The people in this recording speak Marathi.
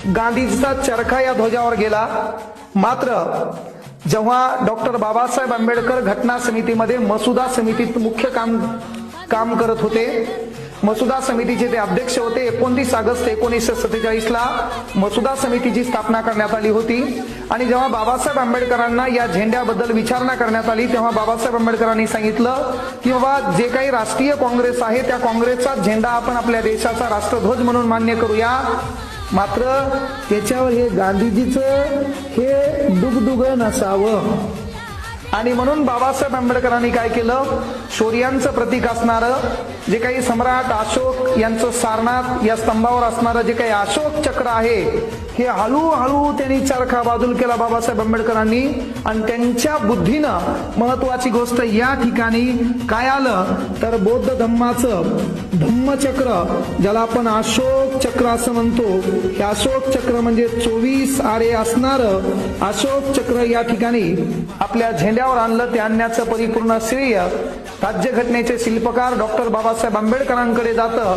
गांधीजीचा चरखा या ध्वजावर गेला। मात्र जेव्हा डॉक्टर बाबासाहेब आंबेडकर घटना समितीमध्ये मसुदा समितीत मुख्य काम करत होते, मसुदा समितीचे ते अध्यक्ष होते। 29 ऑगस्ट 1947 ला मसुदा समितीची स्थापना करण्यात आली होती आणि जेव्हा बाबासाहेब आंबेडकरांना या झेंड्याबद्दल विचारणा करण्यात आली तेव्हा बाबासाहेब आंबेडकरांनी सांगितलं की बाबा जे काही राष्ट्रीय काँग्रेस आहे त्या काँग्रेसचा झेंडा आपण आपल्या देशाचा राष्ट्रध्वज म्हणून मान्य करूया। मात्र त्याच्यावर हे गांधीजीचं हे दुगदुग नसावं आणि म्हणून बाबासाहेब आंबेडकरांनी काय केलं, शौर्यांचं प्रतीक असणारं जे काही सम्राट अशोक यांचं सारनाथ या स्तंभावर असणारं जे काही अशोक चक्र आहे हे हळूहळू त्यांनी चरखा बाजूला केला बाबासाहेब आंबेडकरांनी आणि त्यांच्या बुद्धीनं महत्वाची गोष्ट या ठिकाणी काय आलं तर बौद्ध धम्माचं धम्मचक्र ज्याला आपण अशोक चक्र असं म्हणतो, हे अशोक चक्र म्हणजे 24 आरे असणारं अशोक चक्र या ठिकाणी आपल्या झेंड्यावर आणलं। ते आणण्याचं परिपूर्ण श्रेय राज्यघटनेचे शिल्पकार डॉक्टर बाबासाहेब आंबेडकरांकडे जातं।